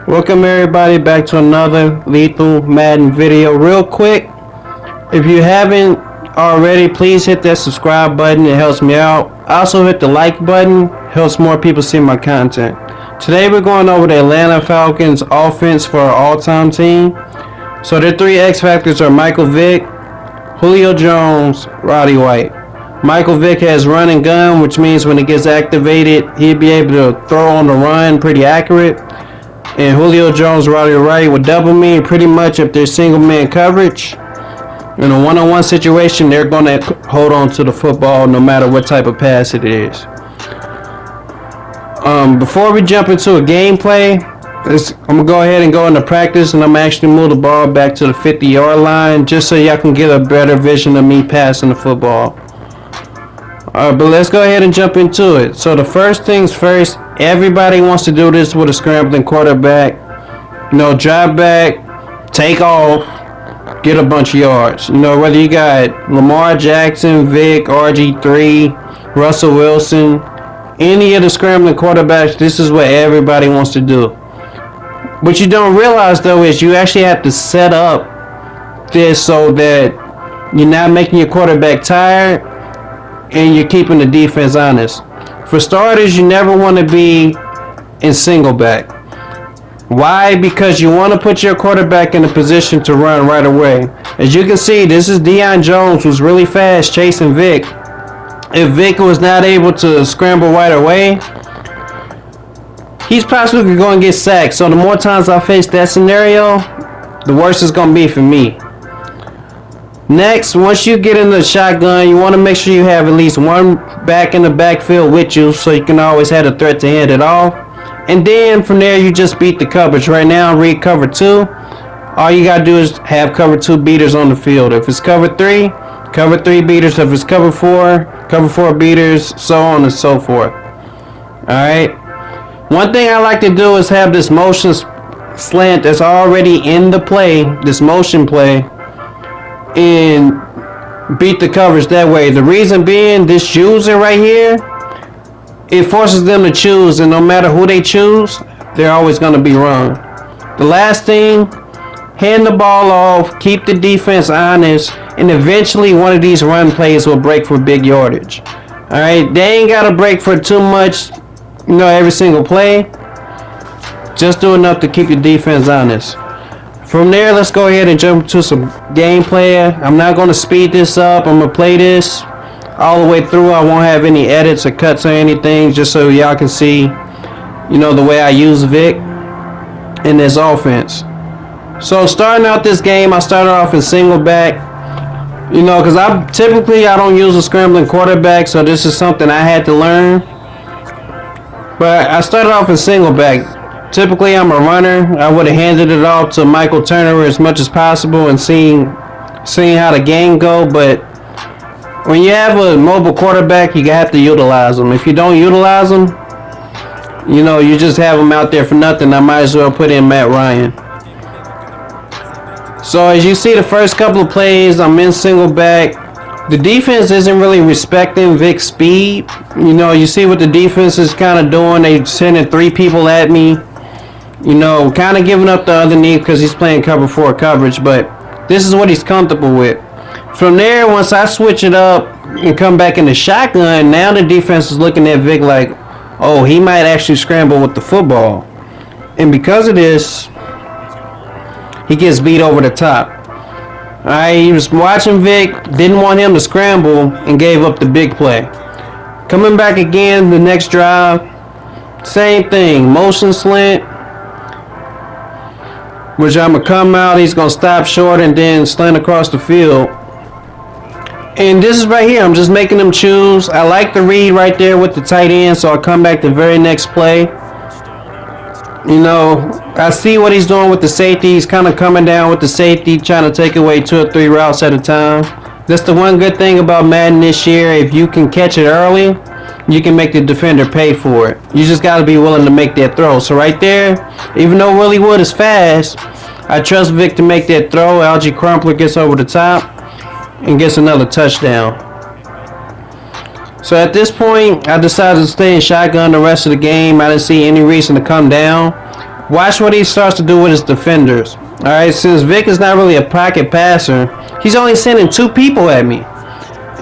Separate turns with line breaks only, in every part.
Welcome everybody back to another Lethal Madden video. Real quick, if you haven't already, please hit that subscribe button. It helps me out. Also hit the like button. Helps more people see my content. Today we're going over the Atlanta Falcons offense for our all-time team. So their three X factors are Michael Vick, Juilo Jones, Roddy White. Michael Vick has run and gun, which means when it gets activated, he'll be able to throw on the run pretty accurate. And Juilo Jones, Roddy White would double me pretty much if there's single man coverage. In a one-on-one situation, they're going to hold on to the football no matter what type of pass it is. Before we jump into a gameplay, I'm going to go ahead and go into practice, and I'm actually move the ball back to the 50-yard line just so y'all can get a better vision of me passing the football. But let's go ahead and jump into it. So the first things first, everybody wants to do this with a scrambling quarterback. Drive back, take off, get a bunch of yards. Whether you got Lamar Jackson, Vick, RG3, Russell Wilson, any of the scrambling quarterbacks, this is what everybody wants to do. What you don't realize though is you actually have to set up this so that you're not making your quarterback tired and you're keeping the defense honest. For starters, you never want to be in single back. Why? Because you want to put your quarterback in a position to run right away. As you can see, this is WR Jones, who's really fast chasing Vick. If Vick was not able to scramble right away, he's possibly going to get sacked. So the more times I face that scenario, the worse it's going to be for me. Next, once you get in the shotgun, you want to make sure you have at least one back in the backfield with you so you can always have a threat to hand it off. And then from there, you just beat the coverage. Right now, read cover 2. All you got to do is have cover 2 beaters on the field. If it's cover 3 beaters. If it's cover 4 beaters, so on and so forth. Alright. One thing I like to do is have this motion slant that's already in the play, this motion play, and beat the coverage that way. The reason being, this user right here, it forces them to choose, and no matter who they choose, they're always going to be wrong. The last thing, hand the ball off, keep the defense honest, and eventually one of these run plays will break for big yardage. Alright, they ain't got to break for too much, every single play. Just do enough to keep your defense honest. From there, let's go ahead and jump to some gameplay. I'm not going to speed this up. I'm going to play this all the way through. I won't have any edits or cuts or anything, just so y'all can see, the way I use Vick in this offense. So starting out this game, I started off in single back, because I don't use a scrambling quarterback, so this is something I had to learn. But I started off in single back. Typically, I'm a runner. I would have handed it off to Michael Turner as much as possible and seeing how the game go. But when you have a mobile quarterback, you have to utilize them. If you don't utilize them, you just have them out there for nothing. I might as well put in Matt Ryan. So as you see, the first couple of plays, I'm in single back. The defense isn't really respecting Vick's speed. You see what the defense is kind of doing. They sending 3 people at me. Kind of giving up the underneath because he's playing cover 4 coverage, but this is what he's comfortable with. From there, once I switch it up and come back in the shotgun, now the defense is looking at Vick like, oh, he might actually scramble with the football. And because of this, he gets beat over the top. Alright, he was watching Vick, didn't want him to scramble, and gave up the big play. Coming back again, the next drive, same thing, motion slant, which I'm going to come out, he's going to stop short and then slant across the field. And this is right here, I'm just making them choose. I like the read right there with the tight end, so I'll come back the very next play. I see what he's doing with the safety. He's kind of coming down with the safety, trying to take away 2 or 3 routes at a time. That's the one good thing about Madden this year. If you can catch it early, you can make the defender pay for it. You just got to be willing to make that throw. So right there, even though Willie Wood is fast, I trust Vick to make that throw. Algie Crumpler gets over the top and gets another touchdown. So at this point, I decided to stay in shotgun the rest of the game. I didn't see any reason to come down. Watch what he starts to do with his defenders. Alright, since Vick is not really a pocket passer, he's only sending 2 people at me.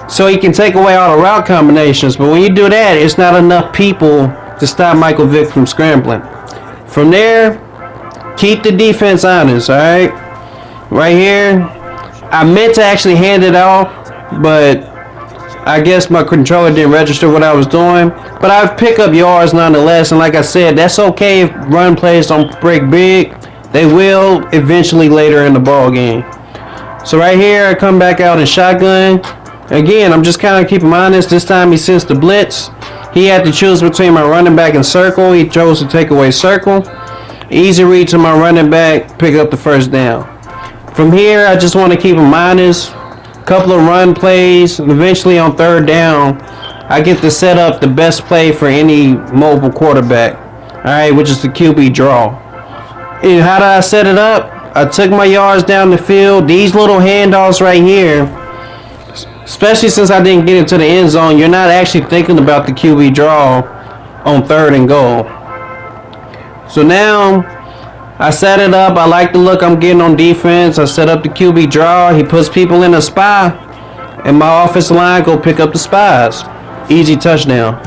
So he can take away all the route combinations. But when you do that, it's not enough people to stop Michael Vick from scrambling. From there, keep the defense honest, alright? Right here, I meant to actually hand it off, but I guess my controller didn't register what I was doing. But I pick up yards nonetheless, and like I said, that's okay if run plays don't break big. They will eventually later in the ball game. So right here, I come back out in shotgun. Again, I'm just kind of keeping honest. This time he sensed the blitz. He had to choose between my running back and circle. He chose to take away circle. Easy read to my running back, pick up the first down. From here, I just want to keep him honest. Couple of run plays, and eventually on third down, I get to set up the best play for any mobile quarterback. Alright, which is the QB draw. And how did I set it up? I took my yards down the field. These little handoffs right here, especially since I didn't get into the end zone, you're not actually thinking about the QB draw on third and goal. So now, I set it up. I like the look I'm getting on defense. I set up the QB draw. He puts people in a spy, and my offensive line go pick up the spies. Easy touchdown.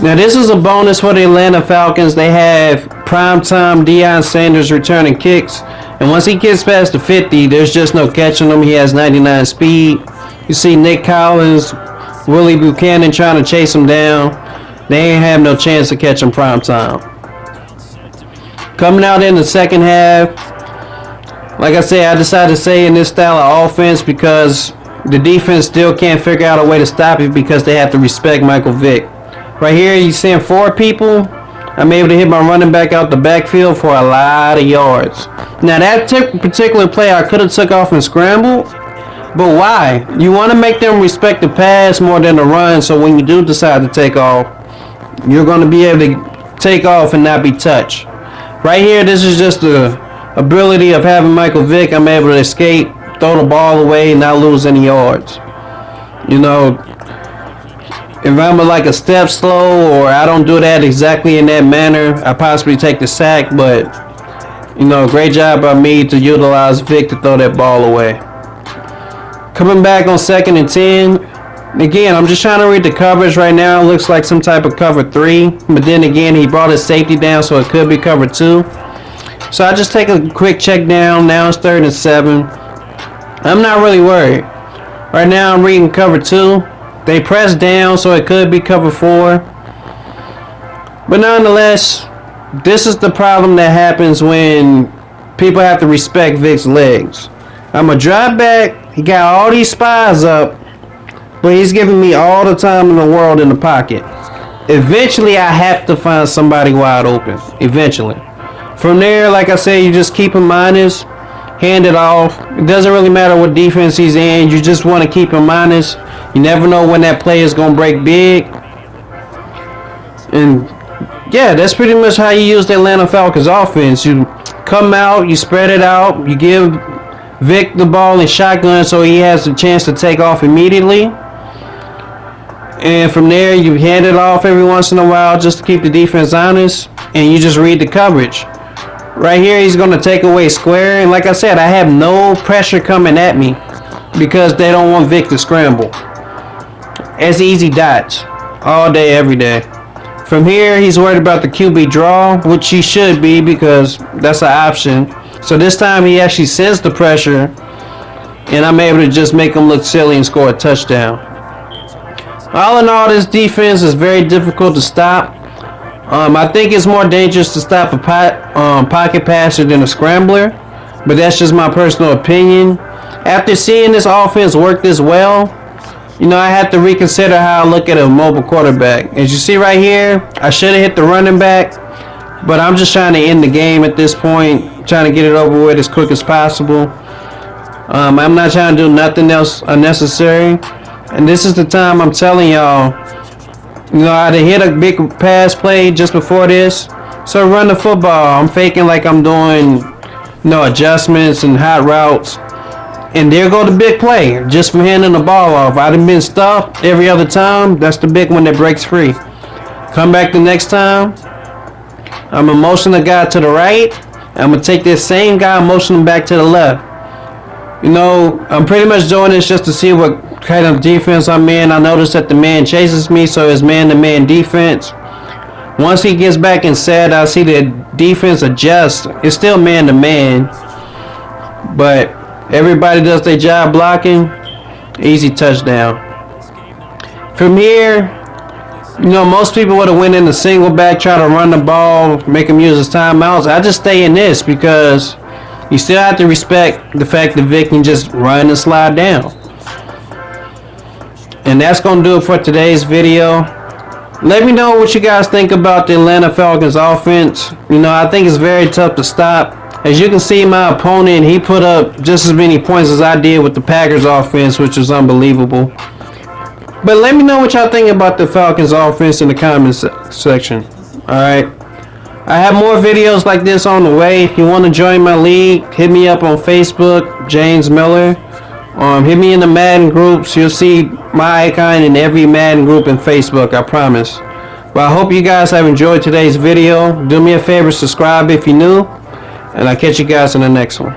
Now this is a bonus for the Atlanta Falcons. They have primetime Deion Sanders returning kicks, and once he gets past the 50, there's just no catching him. He has 99 speed. You see Nick Collins, Willie Buchanan trying to chase him down. They ain't have no chance to catch him primetime. Coming out in the second half, like I said, I decided to stay in this style of offense because the defense still can't figure out a way to stop it because they have to respect Michael Vick. Right here, you seeing 4 people. I'm able to hit my running back out the backfield for a lot of yards. Now that particular play, I could have took off and scrambled, but why? You want to make them respect the pass more than the run, so when you do decide to take off, you're going to be able to take off and not be touched. Right here, this is just the ability of having Michael Vick. I'm able to escape, throw the ball away, and not lose any yards. You know, if I'm like a step slow or I don't do that exactly in that manner, I possibly take the sack, but, you know, great job by me to utilize Vick to throw that ball away. Coming back on 2nd and 10. Again, I'm just trying to read the coverage right now. It looks like some type of cover 3. But then again, he brought his safety down, so it could be cover 2. So I just take a quick check down. Now it's 3rd and 7. I'm not really worried. Right now I'm reading cover 2. They press down, so it could be cover 4. But nonetheless, this is the problem that happens when people have to respect Vick's legs. I'm a drop back. He got all these spies up. But he's giving me all the time in the world in the pocket. Eventually, I have to find somebody wide open. Eventually. From there, like I said, you just keep him honest. Hand it off. It doesn't really matter what defense he's in. You just want to keep him honest. You never know when that play is going to break big. And, yeah, that's pretty much how you use the Atlanta Falcons offense. You come out, you spread it out, you give Vick the ball in shotgun so he has a chance to take off immediately. And from there, you hand it off every once in a while just to keep the defense honest. And you just read the coverage. Right here, he's going to take away square. And like I said, I have no pressure coming at me because they don't want Vick to scramble. It's easy dots all day, every day. From here, he's worried about the QB draw, which he should be because that's an option. So this time, he actually sends the pressure. And I'm able to just make him look silly and score a touchdown. All in all, this defense is very difficult to stop. I think it's more dangerous to stop a pocket passer than a scrambler, but that's just my personal opinion. After seeing this offense work this well, you know, I have to reconsider how I look at a mobile quarterback. As you see right here, I should have hit the running back, but I'm just trying to end the game at this point, trying to get it over with as quick as possible. I'm not trying to do nothing else unnecessary. And this is the time I'm telling y'all, you know, I hit a big pass play just before this. So run the football. I'm faking like I'm doing, you know, adjustments and hot routes. And there go the big play, just from handing the ball off. I'd have been stuffed every other time. That's the big one that breaks free. Come back the next time. I'm gonna motion the guy to the right. I'm gonna take this same guy and motion him back to the left. You know, I'm pretty much doing this just to see what kind of defense I'm in. I notice that the man chases me, so it's man-to-man defense. Once he gets back in set, I see the defense adjust. It's still man-to-man, but everybody does their job blocking. Easy touchdown. From here, you know, most people would have went in the single back, try to run the ball, make him use his timeouts. I just stay in this because you still have to respect the fact that Vick can just run and slide down. And that's going to do it for today's video. Let me know what you guys think about the Atlanta Falcons offense. You know, I think it's very tough to stop. As you can see, my opponent, he put up just as many points as I did with the Packers offense, which was unbelievable. But let me know what y'all think about the Falcons offense in the comments section. Alright. I have more videos like this on the way. If you want to join my league, hit me up on Facebook, James Miller. Hit me in the Madden groups. You'll see my icon in every Madden group in Facebook, I promise. But I hope you guys have enjoyed today's video. Do me a favor, subscribe if you're new. And I'll catch you guys in the next one.